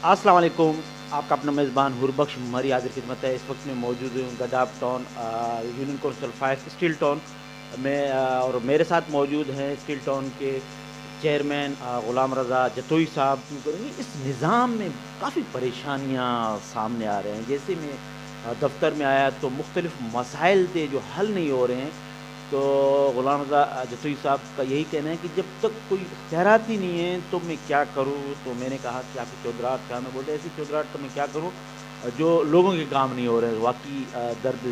अस्सलाम वालेकुम। आपका अपना मेज़बान हुरबख्श हमारी हाज़िर खिदमत है। इस वक्त मैं मौजूद हूँ Gadap town union council 5 steel town में और मेरे साथ मौजूद हैं स्टील टाउन के चेयरमैन ग़ुलाम रज़ा जतोई साहब। करेंगे इस निज़ाम में काफ़ी परेशानियाँ सामने आ रहे हैं। जैसे मैं दफ़्तर में आया तो मुख्तलिफ़ मसाइल थे जो हल नहीं हो रहे हैं। तो ग़ुलाम रज़ा जतोई साहब का यही कहना है कि जब तक कोई इख्तियारात ही नहीं है तो मैं क्या करूँ? तो मैंने कहा कि आपकी चौधराहट क्या? मैं बोलते ऐसी चौधराहट तो मैं क्या करूँ जो लोगों के काम नहीं हो रहे हैं। वाक़ई दर्द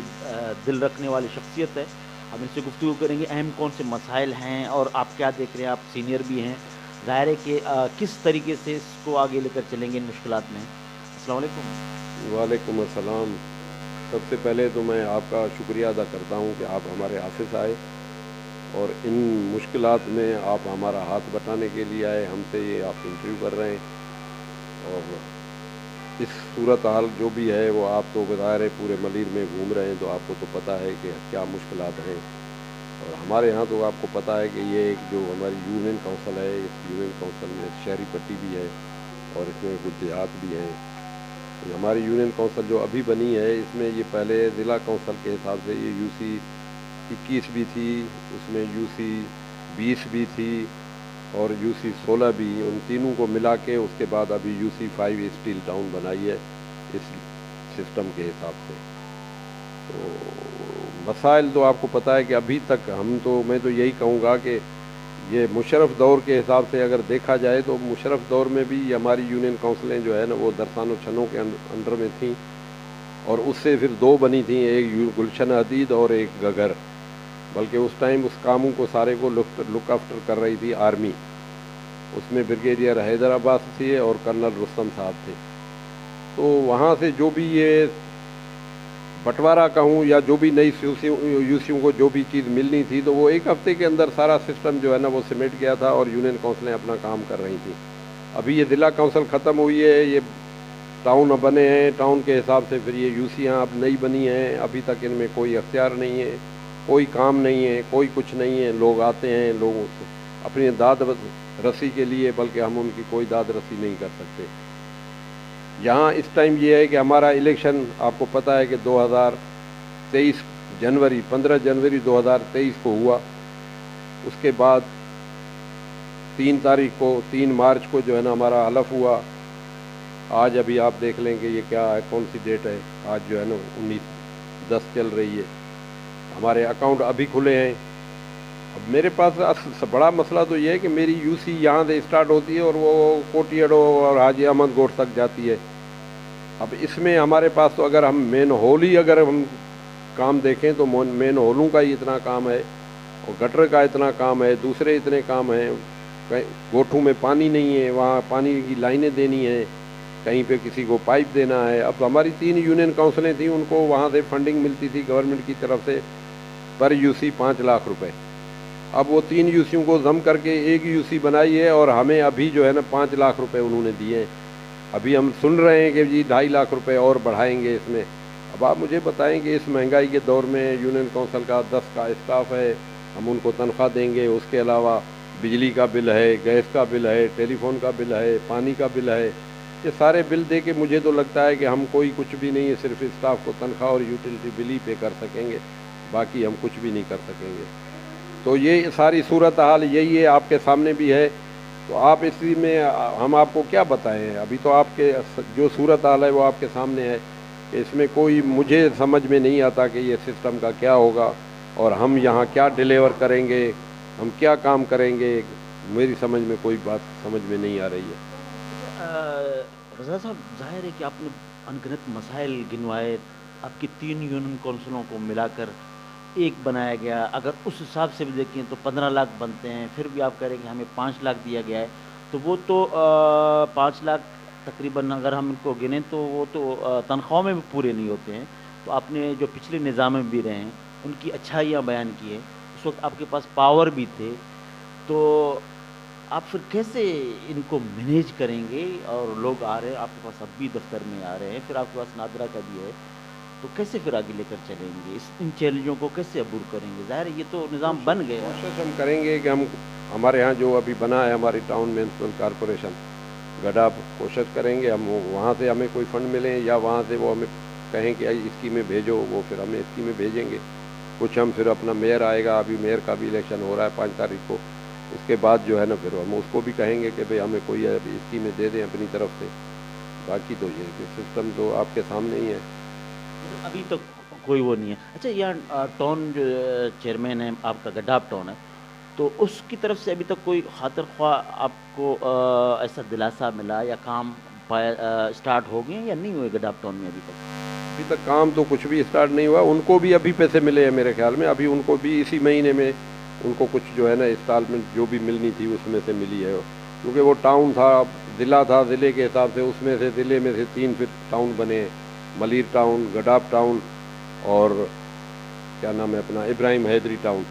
दिल रखने वाली शख्सियत है। हम इनसे गुफ्तगू करेंगे अहम कौन से मसाइल हैं और आप क्या देख रहे हैं, आप सीनियर भी हैं। ज़ाहिर है कि किस तरीके से इसको आगे लेकर चलेंगे इन मुश्किलात में। अस्सलाम वालेकुम। वालेकुम अस्सलाम। सबसे पहले तो मैं आपका शुक्रिया अदा करता हूँ कि आप हमारे ऑफिस आए और इन मुश्किलात में आप हमारा हाथ बटाने के लिए आए। हमसे ये आप इंटरव्यू कर रहे हैं और इस सूरत हाल जो भी है वो आप तो बज़ाहिर है पूरे मलिर में घूम रहे हैं, तो आपको तो पता है कि क्या मुश्किलात हैं। और हमारे यहाँ तो आपको पता है कि ये एक जो हमारी यूनियन काउंसिल है, इस यूनियन काउंसिल में शहरी पट्टी भी है और इसमें कुछ देहात भी हैं। तो हमारी यूनियन काउंसिल जो अभी बनी है इसमें ये पहले ज़िला काउंसिल के हिसाब से ये यूसी 21 भी थी, उसमें यूसी 20 भी थी और यूसी 16 भी। उन तीनों को मिला के उसके बाद अभी यूसी 5 स्टील टाउन बनाई है इस सिस्टम के हिसाब से। तो मसाइल तो आपको पता है कि अभी तक मैं तो यही कहूँगा कि ये मुशर्रफ दौर के हिसाब से अगर देखा जाए तो मुशर्रफ दौर में भी हमारी यूनियन काउंसिलें जो है ना वो दरसानो छनों के अंडर में थीं और उससे फिर दो बनी थी, एक गुलशन हदीद और एक गगर। बल्कि उस टाइम उस कामों को सारे को लुक आफ्टर कर रही थी आर्मी। उसमें ब्रिगेडियर हैदर अब्बास थे और कर्नल रुस्तम साहब थे। तो वहाँ से जो भी ये बंटवारा कहूँ या जो भी नई यूसियों को जो भी चीज़ मिलनी थी तो वो एक हफ्ते के अंदर सारा सिस्टम जो है ना वो सिमट गया था और यूनियन काउंसिलें अपना काम कर रही थी। अभी ये ज़िला काउंसिल ख़त्म हुई है, ये टाउन अब बने हैं, टाउन के हिसाब से फिर ये यूसियाँ अब नई बनी हैं। अभी तक इनमें कोई अख्तियार नहीं है, कोई काम नहीं है, कोई कुछ नहीं है। लोग आते हैं, लोगों से अपनी दाद रसी के लिए, बल्कि हम उनकी कोई दाद रसी नहीं कर सकते। यहाँ इस टाइम ये है कि हमारा इलेक्शन आपको पता है कि 2023 जनवरी 15 जनवरी 2023 को हुआ। उसके बाद 3 मार्च को जो है ना हमारा हलफ हुआ। आज अभी आप देख लेंगे ये क्या है, कौन सी डेट है, आज जो है ना 19/10 चल रही है। हमारे अकाउंट अभी खुले हैं। अब मेरे पास बड़ा मसला तो ये है कि मेरी यूसी यहाँ से स्टार्ट होती है और वो कोटियाडो और हाजी अहमद गोट तक जाती है। अब इसमें हमारे पास तो अगर हम मेन होल ही अगर हम काम देखें तो मेन होलों का ही इतना काम है और गटर का इतना काम है, दूसरे इतने काम हैं। गोठों में पानी नहीं है, वहाँ पानी की लाइनें देनी है, कहीं पे किसी को पाइप देना है। अब हमारी 3 यूनियन काउंसिलें थी, उनको वहाँ से फंडिंग मिलती थी गवर्नमेंट की तरफ से पर यूसी 5 लाख रुपए। अब वो 3 यूसियों को जम करके एक यूसी बनाई है और हमें अभी जो है ना 5 लाख रुपए उन्होंने दिए हैं। अभी हम सुन रहे हैं कि जी 2.5 लाख रुपए और बढ़ाएंगे इसमें। अब आप मुझे बताएं कि इस महंगाई के दौर में यूनियन काउंसिल का 10 का स्टाफ है, हम उनको तनख्वाह देंगे, उसके अलावा बिजली का बिल है, गैस का बिल है, टेलीफोन का बिल है, पानी का बिल है। ये सारे बिल दे के मुझे तो लगता है कि हम कोई कुछ भी नहीं है, सिर्फ स्टाफ को तनख्वाह और यूटिलिटी बिल ही पे कर सकेंगे, बाकी हम कुछ भी नहीं कर सकेंगे। तो ये सारी सूरत हाल यही है, आपके सामने भी है। तो आप इसी में हम आपको क्या बताएं। अभी तो आपके जो सूरत हाल है वो आपके सामने है कि इसमें कोई मुझे समझ में नहीं आता कि ये सिस्टम का क्या होगा और हम यहाँ क्या डिलीवर करेंगे, हम क्या काम करेंगे। मेरी समझ में कोई बात समझ में नहीं आ रही है। रज़ा साहब, ज़ाहिर है कि आपने अनगिनत मसाइल गिनवाए। आपकी 3 यूनियन काउंसिलों को मिलाकर एक बनाया गया। अगर उस हिसाब से भी देखें तो 15 लाख बनते हैं, फिर भी आप कह रहे हैं कि हमें 5 लाख दिया गया है। तो वो तो 5 लाख तकरीबन अगर हम इनको गिनें तो वो तो तनख्वाहों में भी पूरे नहीं होते हैं। तो आपने जो पिछले निज़ाम में भी रहे हैं उनकी अच्छाइयाँ बयान की है। उस वक्त आपके पास पावर भी थे। तो आप फिर कैसे इनको मैनेज करेंगे? और लोग आ रहे हैं आपके पास, अब भी दफ्तर में आ रहे हैं, फिर आपके पास नादरा का भी है। तो कैसे फिर आगे लेकर चलेंगे? इन चैलेंजों को कैसे अबूर करेंगे? ज़ाहिर है ये तो निज़ाम बन गया। कोशिश हम करेंगे कि हमारे यहाँ जो अभी बना है हमारी टाउन म्यूनसिपल कॉरपोरेशन, गड्ढा कोशिश करेंगे हम, वहाँ से हमें कोई फंड मिले या वहाँ से वो हमें कहें कि इसकी में भेजो, वो फिर हमें इसकी में भेजेंगे। कुछ हम फिर अपना मेयर आएगा, अभी मेयर का भी इलेक्शन हो रहा है 5 तारीख को, उसके बाद जो है ना फिर हम उसको भी कहेंगे कि भाई हमें कोई अभी इसकी में दे दें अपनी तरफ से। बाकी तो ये सिस्टम तो आपके सामने ही है। अभी तक कोई वो नहीं है। अच्छा, यहाँ टाउन जो चेयरमैन है आपका, गड्ढाब टाउन है, तो उसकी तरफ से अभी तक कोई खातिर ख्वाह आपको ऐसा दिलासा मिला या काम स्टार्ट हो गए या नहीं हुए गड्ढाब टाउन में अभी तक? अभी तक काम तो कुछ भी स्टार्ट नहीं हुआ। उनको भी अभी पैसे मिले हैं मेरे ख्याल में, अभी उनको भी इसी महीने में उनको कुछ जो है ना इंस्टॉलमेंट जो भी मिलनी थी उसमें से मिली है। क्योंकि वो टाउन था, ज़िला था, ज़िले के हिसाब से उसमें से ज़िले में से 3 फिर टाउन बने, मलिर टाउन, गड्ढाब टाउन और क्या नाम है अपना इब्राहिम हैदरी टाउन।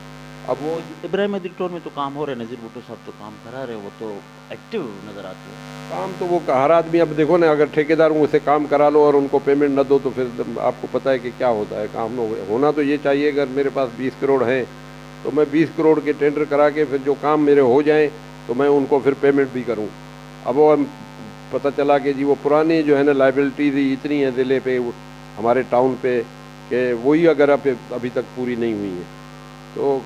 अब वो इब्राहिम हैदरी टाउन में तो काम हो रहे हैं, नज़ीर भुट्टो साहब तो काम करा रहे हैं, वो तो एक्टिव नज़र आते हैं। काम तो वो हर आदमी, अब देखो ना, अगर ठेकेदारों से काम करा लो और उनको पेमेंट न दो तो फिर आपको पता है कि क्या होता है। काम होना तो ये चाहिए, अगर मेरे पास 20 करोड़ हैं तो मैं 20 करोड़ के टेंडर करा के फिर जो काम मेरे हो जाएं तो मैं उनको फिर पेमेंट भी करूं। अब वो पता चला कि जी वो पुरानी जो है ना लाइबिलिटीज इतनी है ज़िले पे, हमारे टाउन पे, कि वही अगर अभी तक पूरी नहीं हुई है। तो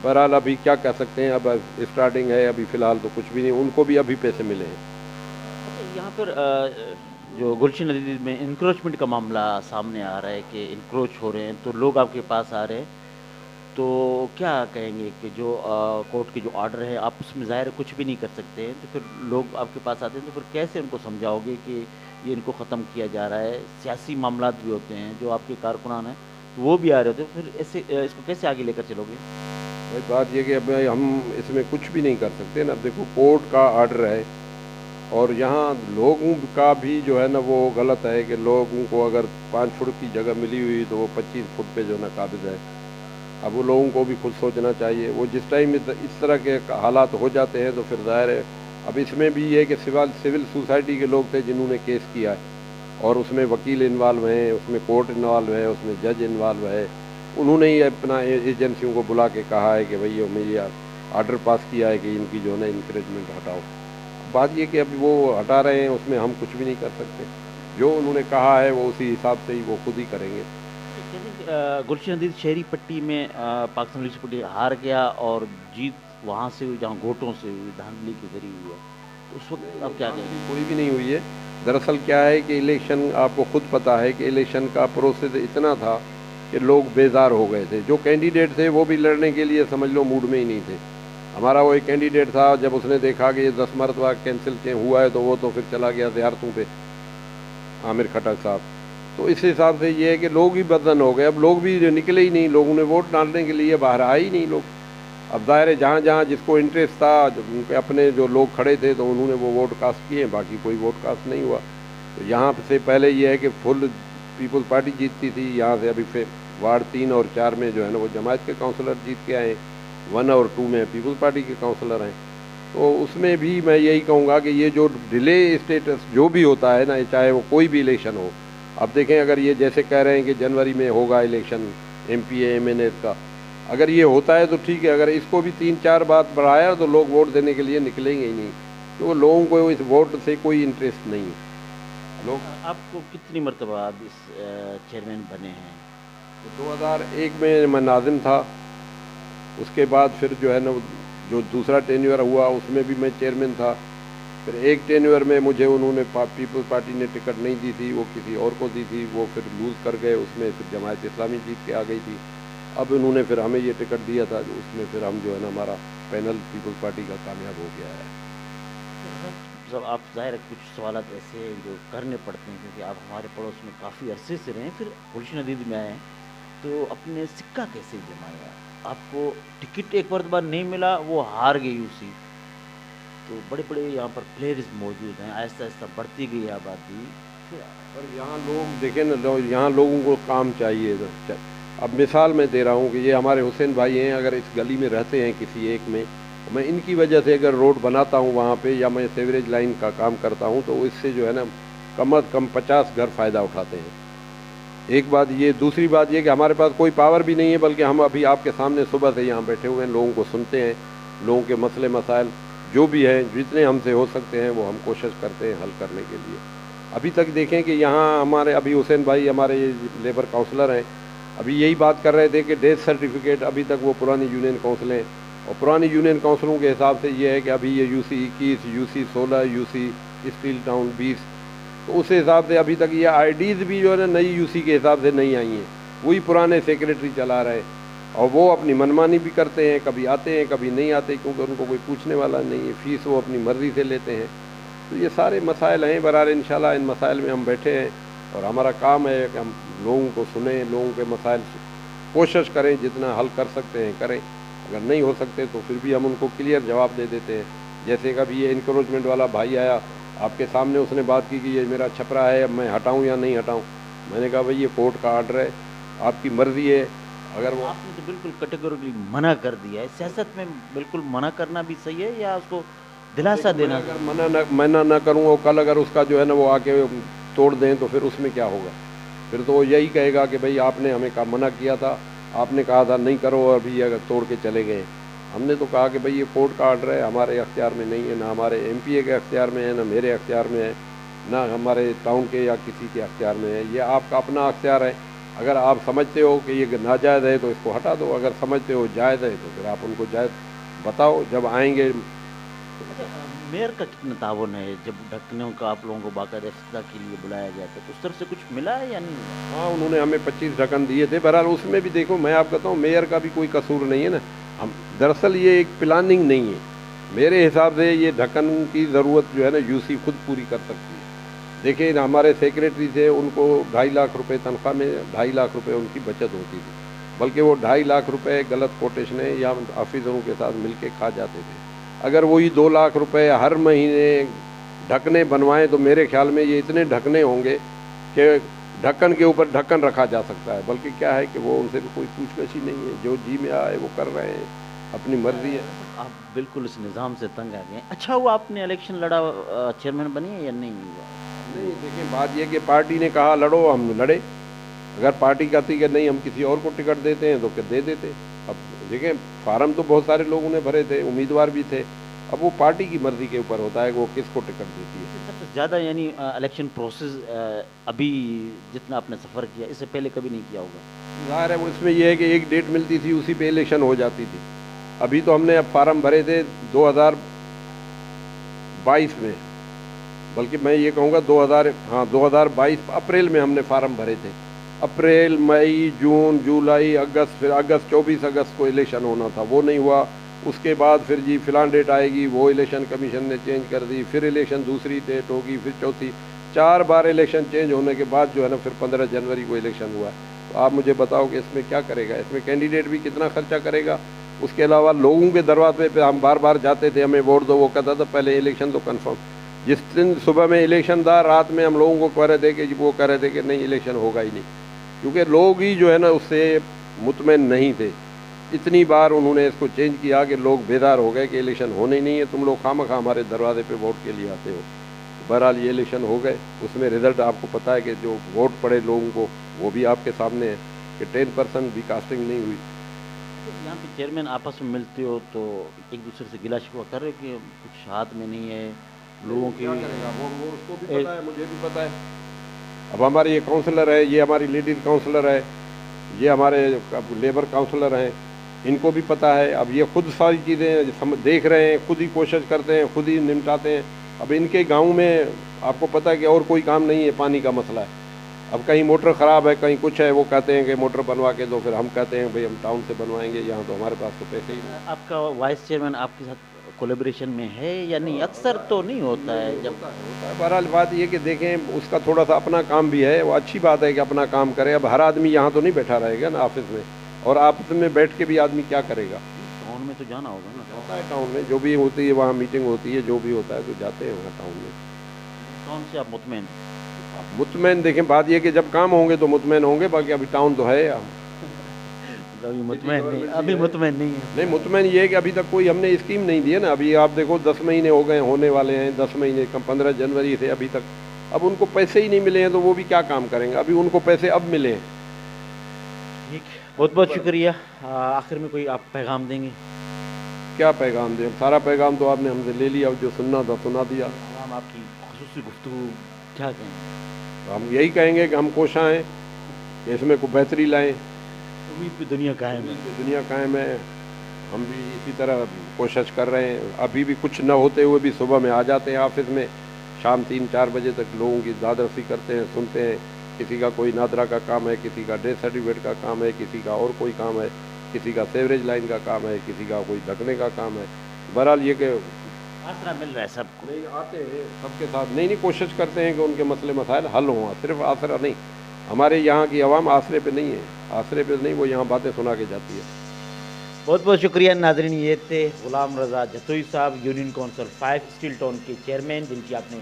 बहरहाल अभी क्या कह सकते हैं, अब स्टार्टिंग है, अभी फ़िलहाल तो कुछ भी नहीं, उनको भी अभी पैसे मिले हैं। अच्छा, यहाँ पर जो गुलशन नदी में इंक्रोचमेंट का मामला सामने आ रहा है कि इंक्रोच हो रहे हैं तो लोग आपके पास आ रहे हैं, तो क्या कहेंगे कि जो कोर्ट के जो ऑर्डर है आप उसमें ज़ाहिर कुछ भी नहीं कर सकते हैं, तो फिर लोग आपके पास आते हैं तो फिर कैसे उनको समझाओगे कि ये इनको ख़त्म किया जा रहा है? सियासी मामला भी होते हैं, जो आपके कारकुनान हैं तो वो भी आ रहे होते हैं, फिर ऐसे इसको कैसे आगे लेकर चलोगे? भाई बात ये कि अब हम इसमें कुछ भी नहीं कर सकते ना। देखो कोर्ट का ऑर्डर है और यहाँ लोगों का भी जो है ना वो गलत है कि लोगों को अगर 5 फुट की जगह मिली हुई तो वो 25 फुट पे जो है ना काबिज है। अब वो लोगों को भी खुद सोचना चाहिए। वो जिस टाइम इस तरह के हालात हो जाते हैं तो फिर ज़ाहिर है, अब इसमें भी ये कि सिविल सोसाइटी के लोग थे जिन्होंने केस किया है और उसमें वकील इन्वॉल्व हैं, उसमें कोर्ट इन्वॉल्व है, उसमें जज इन्वॉल्व है। उन्होंने ही अपना एजेंसियों को बुला के कहा है कि भाई हमें ये आर्डर पास किया है कि इनकी जो है ना इंकरेजमेंट हटाओ। बात ये कि अभी वो हटा रहे हैं, उसमें हम कुछ भी नहीं कर सकते। जो उन्होंने कहा है वो उसी हिसाब से ही वो खुद ही करेंगे। गुलशन नदी शहरी पट्टी में पाकिस्तान पुलिस पट्टी हार गया और जीत वहाँ से हुई जहाँ वोटों से हुई, धांधली के जरिए हुआ, तो उस वक्त अब क्या कहेंगे? कोई भी नहीं हुई है। दरअसल क्या है कि इलेक्शन, आपको खुद पता है कि इलेक्शन का प्रोसेस इतना था कि लोग बेजार हो गए थे। जो कैंडिडेट थे वो भी लड़ने के लिए समझ लो मूड में ही नहीं थे। हमारा वो एक कैंडिडेट था, जब उसने देखा कि ये 10 मरतबा कैंसिल हुआ है तो वो तो फिर चला गया ज़ियारतों पे, आमिर खटक साहब। तो इस हिसाब से ये है कि लोग ही बदन हो गए। अब लोग भी निकले ही नहीं, लोगों ने वोट डालने के लिए बाहर आए ही नहीं लोग। अब ज़ाहिर है जहाँ जहाँ जिसको इंटरेस्ट था, उनके अपने जो लोग खड़े थे तो उन्होंने वो वोट कास्ट किए, बाकी कोई वोट कास्ट नहीं हुआ। तो यहाँ से पहले ये है कि फुल पीपल्स पार्टी जीतती थी। यहाँ से अभी फिर वार्ड 3 और 4 में जो है ना वो जमात के काउंसलर जीत के आए, 1 और 2 में पीपल्स पार्टी के काउंसलर हैं। तो उसमें भी मैं यही कहूँगा कि ये जो डिले स्टेटस जो भी होता है ना, चाहे वो कोई भी इलेक्शन हो, अब देखें अगर ये जैसे कह रहे हैं कि जनवरी में होगा इलेक्शन MP MNA का, अगर ये होता है तो ठीक है। अगर इसको भी 3-4 बार बढ़ाया तो लोग वोट देने के लिए निकलेंगे ही नहीं, तो लोगों को इस वोट से कोई इंटरेस्ट नहीं है। लोग आपको कितनी मरतबा आप इस चेयरमैन बने हैं? तो 2001 में मैं नाज़िम था, उसके बाद फिर जो है ना जो दूसरा टेन्योर हुआ उसमें भी मैं चेयरमैन था। फिर एक टेन्योर में मुझे उन्होंने पीपल्स पार्टी ने टिकट नहीं दी थी, वो किसी और को दी थी, वो फिर लूज़ कर गए, उसमें फिर जमात इस्लामी जीत के आ गई थी। अब उन्होंने फिर हमें ये टिकट दिया था, उसमें फिर हम जो है ना हमारा पैनल पीपल्स पार्टी का कामयाब हो गया है। सब आप ज़ाहिर कुछ सवाल ऐसे हैं जो करने पड़ते हैं, क्योंकि आप हमारे पड़ोस में काफ़ी अरसे से रहे, फिर गुलशन नदी में आए, तो अपने सिक्का कैसे जमाया? आपको टिकट एक बार नहीं मिला, वो हार गई उसी, तो बड़े बड़े यहाँ पर प्लेयर्स मौजूद हैं, आहिस्ता आहिस्ता बढ़ती गई आबादी। पर यहाँ लोग देखें ना, यहाँ लोगों को काम चाहिए। अब मिसाल मैं दे रहा हूँ कि ये हमारे हुसैन भाई हैं, अगर इस गली में रहते हैं किसी एक में, मैं इनकी वजह से अगर रोड बनाता हूँ वहाँ पे, या मैं सीवरेज लाइन का काम करता हूँ, तो इससे जो है ना कम अज़ कम 50 घर फ़ायदा उठाते हैं। एक बात ये, दूसरी बात ये कि हमारे पास कोई पावर भी नहीं है, बल्कि हम अभी आपके सामने सुबह से यहाँ बैठे हुए हैं, लोगों को सुनते हैं, लोगों के मसले मसाइल جو بھی ہیں جتنے ہم سے ہو سکتے ہیں وہ ہم کوشش کرتے ہیں حل کرنے کے لیے. ابھی تک دیکھیں کہ یہاں ہمارے ابھی حسین بھائی ہمارے لیبر کاؤنسلر ہیں, ابھی یہی بات کر رہے تھے کہ ڈیتھ سرٹیفکیٹ ابھی تک وہ پرانی یونین کاؤنسلیں, اور پرانی یونین کاؤنسلوں کے حساب سے یہ ہے کہ ابھی یہ UC 21, UC 16, UC steel town 20, تو اس حساب سے ابھی تک یہ IDs بھی جو ہے نا نئی UC کے حساب سے نہیں آئی ہیں, وہی پرانے سیکریٹری چلا رہے, اور وہ اپنی منمانی بھی کرتے ہیں, کبھی آتے ہیں کبھی نہیں آتے, کیونکہ ان کو کوئی پوچھنے والا نہیں ہے, فیس وہ اپنی مرضی سے لیتے ہیں. تو یہ سارے مسائل ہیں. بہرحال انشاءاللہ ان مسائل میں ہم بیٹھے ہیں, اور ہمارا کام ہے کہ ہم لوگوں کو سنیں, لوگوں کے مسائل کوشش کریں جتنا حل کر سکتے ہیں کریں, اگر نہیں ہو سکتے تو پھر بھی ہم ان کو کلیئر جواب دے دیتے ہیں. جیسے کبھی یہ انکروچمنٹ والا بھائی آیا آپ کے سامنے, اس نے بات کی کہ یہ میرا چھپرا ہے, اب میں ہٹاؤں یا نہیں ہٹاؤں. میں نے کہا بھائی یہ کورٹ کا آرڈر ہے, آپ کی مرضی ہے. اگر وہ آپ نے تو بالکل کیٹیگوریکلی منع کر دیا ہے. سیاست میں بالکل منع کرنا بھی صحیح ہے یا اس کو دلاسا دینا؟ اگر منع نہ کروں اور کل اگر اس کا جو ہے نا وہ آ کے توڑ دیں تو پھر اس میں کیا ہوگا؟ پھر تو وہ یہی کہے گا کہ بھئی آپ نے ہمیں منع کیا تھا, آپ نے کہا تھا نہیں کرو, اور ابھی اگر توڑ کے چلے گئے. ہم نے تو کہا کہ بھئی یہ کورٹ کا آرڈر ہے, ہمارے اختیار میں نہیں ہے, نہ ہمارے MPA کے اختیار میں ہے, نہ میرے اختیار میں ہے, نہ ہمارے ٹاؤن کے یا کسی کے اختیار میں ہے. یہ آپ کا اپنا اختیار ہے. اگر آپ سمجھتے ہو کہ یہ ناجائز ہے تو اس کو ہٹا دو, اگر سمجھتے ہو جائز ہے تو پھر آپ ان کو جائز بتاؤ جب آئیں گے. میئر کا کتنا تعاون ہے جب ڈھکنوں کا آپ لوگوں کو باقاعدہ افتتاح کے لیے بلایا گیا تھا, تو اس طرف سے کچھ ملا ہے یا نہیں؟ ہاں, انہوں نے ہمیں 25 ڈھکن دیے تھے. بہرحال اس میں بھی دیکھو میں آپ کہتا ہوں میئر کا بھی کوئی قصور نہیں ہے نا. ہم دراصل یہ ایک پلاننگ نہیں ہے. میرے حساب سے یہ ڈھکن کی ضرورت جو ہے نا UC خود پوری کر سکتی ہے. دیکھیں ہمارے سیکریٹری تھے, ان کو 2.5 لاکھ روپے تنخواہ میں 2.5 لاکھ روپے ان کی بچت ہوتی تھی, بلکہ وہ 2.5 لاکھ روپے غلط کوٹیشنیں یا آفیسروں کے ساتھ مل کے کھا جاتے تھے. اگر وہی 2 لاکھ روپے ہر مہینے ڈھکنے بنوائیں تو میرے خیال میں یہ اتنے ڈھکنے ہوں گے کہ ڈھکن کے اوپر ڈھکن رکھا جا سکتا ہے. بلکہ کیا ہے کہ وہ ان سے بھی کوئی پوچھ گچھ ہی نہیں ہے, جو جی میں آئے وہ کر رہے ہیں, اپنی مرضی ہے. آپ بالکل اس نظام سے تنگ آ گئے ہیں. اچھا ہوا آپ نے الیکشن لڑا, چیئرمین بنی ہے یا نہیں ہوا؟ نہیں, دیکھیں بات یہ کہ پارٹی نے کہا لڑو, ہم لڑے. اگر پارٹی کہتی کہ نہیں ہم کسی اور کو ٹکٹ دیتے ہیں تو کہ دے دیتے. اب دیکھیں فارم تو بہت سارے لوگوں نے بھرے تھے, امیدوار بھی تھے, اب وہ پارٹی کی مرضی کے اوپر ہوتا ہے کہ وہ کس کو ٹکٹ دیتی ہے. سب سے زیادہ یعنی الیکشن پروسیس ابھی جتنا آپ نے سفر کیا اس سے پہلے کبھی نہیں کیا ہوگا. ظاہر ہے وہ اس میں یہ ہے کہ ایک ڈیٹ ملتی تھی, اسی پہ الیکشن ہو جاتی تھی. ابھی تو ہم نے اب فارم بھرے تھے 2022 میں, بلکہ میں یہ کہوں گا 2022 اپریل میں ہم نے فارم بھرے تھے. اپریل, مئی, جون, جولائی, اگست, پھر 24 اگست کو الیکشن ہونا تھا, وہ نہیں ہوا. اس کے بعد پھر جی فلاں ڈیٹ آئے گی, وہ الیکشن کمیشن نے چینج کر دی, پھر الیکشن دوسری ڈیٹ ہوگی, پھر چوتھی. 4 بار الیکشن چینج ہونے کے بعد جو ہے نا پھر 15 جنوری کو الیکشن ہوا. تو آپ مجھے بتاؤ کہ اس میں کیا کرے گا؟ اس میں کینڈیڈیٹ بھی کتنا خرچہ کرے گا؟ اس کے علاوہ لوگوں کے دروازے پہ ہم بار بار جاتے تھے, ہمیں ووٹ دو, وہ کہتا تھا پہلے الیکشن تو کنفرم. جس دن صبح میں الیکشن تھا, رات میں ہم لوگوں کو کہہ رہے تھے کہ وہ کہہ رہے تھے کہ نہیں الیکشن ہوگا ہی نہیں, کیونکہ لوگ ہی جو ہے نا اس سے مطمئن نہیں تھے. اتنی بار انہوں نے اس کو چینج کیا کہ لوگ بیدار ہو گئے کہ الیکشن ہونے ہی نہیں ہے, تم لوگ خواہ ہمارے دروازے پہ ووٹ کے لیے آتے ہو. بہرحال یہ الیکشن ہو گئے. اس میں رزلٹ آپ کو پتہ ہے کہ جو ووٹ پڑے لوگوں کو وہ بھی آپ کے سامنے ہے کہ 10% بھی کاسٹنگ نہیں ہوئی. یہاں پہ چیئرمین آپس میں ملتے ہو تو ایک دوسرے سے گلا شکوہ کر رہے کہ کچھ ہاتھ میں نہیں ہے لوگوں کی. وہ اس کو بھی پتہ ہے, مجھے بھی پتہ ہے. اب ہمارے یہ کاؤنسلر ہے, یہ ہماری لیڈی کاؤنسلر ہے, یہ ہمارے لیبر کاؤنسلر ہیں, ان کو بھی پتہ ہے. اب یہ خود ساری چیزیں دیکھ رہے ہیں, خود ہی کوشش کرتے ہیں, خود ہی نمٹاتے ہیں. اب ان کے گاؤں میں آپ کو پتہ ہے کہ اور کوئی کام نہیں ہے, پانی کا مسئلہ ہے. اب کہیں موٹر خراب ہے, کہیں کچھ ہے, وہ کہتے ہیں کہ موٹر بنوا کے دو, پھر ہم کہتے ہیں بھئی ہم ٹاؤن سے بنوائیں گے, یہاں تو ہمارے پاس تو پیسے ہی نہیں. آپ کا وائس چیئرمین آپ کے ساتھ کولیبریشن میں ہے یا نہیں؟ اکثر تو نہیں ہوتا ہے جب ہوتا ہے. بہرحال بات یہ کہ دیکھیں اس کا تھوڑا سا اپنا کام بھی ہے, وہ اچھی بات ہے کہ اپنا کام کرے. اب ہر آدمی یہاں تو نہیں بیٹھا رہے گا نا آفس میں, اور آفس میں بیٹھ کے بھی آدمی کیا کرے گا؟ ٹاؤن میں تو جانا ہوگا نا. ہوتا ہے ٹاؤن میں, جو بھی ہوتی ہے وہاں میٹنگ ہوتی ہے, جو بھی ہوتا ہے تو جاتے ہیں وہاں ٹاؤن میں. ٹاؤن سے آپ مطمئن؟ مطمئن دیکھیں بات یہ کہ جب کام ہوں گے تو مطمئن ہوں گے, باقی ابھی ٹاؤن تو ہے. ابھی مطمئن نہیں, ابھی مطمئن نہیں ہے. نہیں, مطمئن یہ ہے کہ ابھی تک کوئی ہم نے اسکیم نہیں دی ہے نا. ابھی آپ دیکھو 10 مہینے ہو گئے, ہونے والے ہیں 10 مہینے, 15 جنوری سے ابھی تک. اب ان کو پیسے ہی نہیں ملے ہیں تو وہ بھی کیا کام کریں گے؟ ابھی ان کو پیسے اب ملے ہیں. ٹھیک, بہت بہت شکریہ. آخر میں کوئی آپ پیغام دیں گے؟ क्या पैगाम दें, सारा पैगाम तो आपने हमसे ले लिया, जो सुनना था सुना दिया। हम आपकी ख़ुसूसी गुफ्तगू क्या कहें? हम यही कहेंगे कि हम कोशां हैं कि इसमें कोई बेहतरी लाएँ, उम्मीद पे दुनिया कायम है। दुनिया कायम है। हम भी इसी तरह कोशिश कर रहे हैं। अभी भी कुछ न होते हुए भी सुबह में आ जाते हैं ऑफिस में, शाम 3-4 बजे तक लोगों की दादरसी करते हैं, सुनते हैं। किसी का कोई नादरा का काम है, किसी का डेथ सर्टिफिकेट का काम है, किसी का और कोई काम है, किसी का सीवरेज लाइन का काम है, किसी का कोई ढकने का काम है। बहरहाल ये कि आसरा मिल रहा है सबको। नहीं आते हैं सबके साथ, नहीं कोशिश करते हैं कि उनके मसले मसाइल हल हों। सिर्फ आसरा नहीं, हमारे यहाँ की आवाम आसरे पे नहीं है, आसरे पे नहीं, वो यहाँ बातें सुना के जाती है। बहुत बहुत शुक्रिया नाज़रीन। ये थे ग़ुलाम रज़ा जतोई साहब, यूनियन कौंसिल 5 स्टील टाउन के चेयरमैन, जिनकी आपने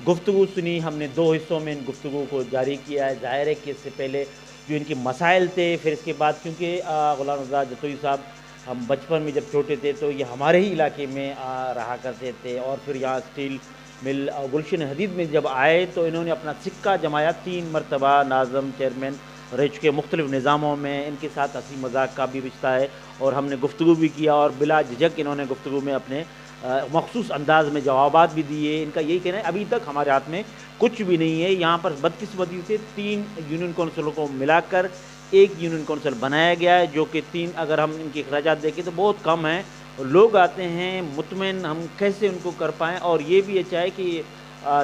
गुफ्तगू सुनी। हमने 2 हिस्सों में इन गुफ्तगू को जारी किया है। ज़ाहिर है कि इससे पहले जो इनके मसाइल थे, फिर इसके बाद क्योंकि ग़ुलाम रज़ा जतोई साहब हम बचपन में जब छोटे थे तो ये हमारे ही इलाके में रहा करते थे, और फिर यहाँ स्टील मिल गुलशन हदीद में जब आए तो इन्होंने अपना सिक्का जमाया। 3 मरतबा नाज़म चेयरमैन रह चुके मुख्तलिफ़ निज़ामों में। इनके साथ हंसी मजाक का भी रिश्ता है और हमने गुफ्तगू भी किया, और बिला झिझक इन्होंने गुफ्तगू में अपने मखसूस अंदाज में जवाबात भी दिए। इनका यही कहना है अभी तक हमारे हाथ में कुछ भी नहीं है। यहाँ पर बदकिस्मती से 3 यूनियन कौंसिलों को मिलाकर एक यूनियन कौंसिल बनाया गया है, जो कि 3 अगर हम इनके अखराजात देखें तो बहुत कम हैं। लोग आते हैं मुतमईन, हम कैसे उनको कर पाएँ। और ये भी अच्छा है कि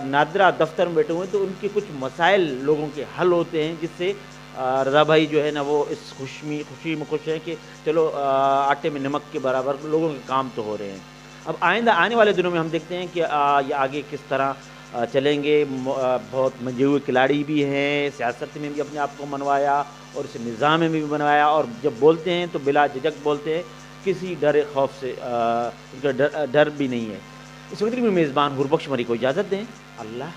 नादरा दफ्तर में बैठे हुए हैं तो उनके कुछ मसाइल लोगों के हल होते हैं, जिससे रज़ा भाई जो है ना वो इस खुशी में खुश हैं कि चलो आटे में नमक के बराबर लोगों के काम तो हो रहे हैं। अब आइंदा आने वाले दिनों में हम देखते हैं कि ये आगे किस तरह चलेंगे। बहुत मंजे हुए खिलाड़ी भी हैं, सियासत में भी अपने आप को मनवाया और इस निज़ाम में भी बनवाया, और जब बोलते हैं तो बिला झिझक बोलते हैं, किसी डर खौफ से उनका डर भी नहीं है। इस वक्त में मेज़बान हुरबख्श मरी को इजाज़त दें। अल्लाह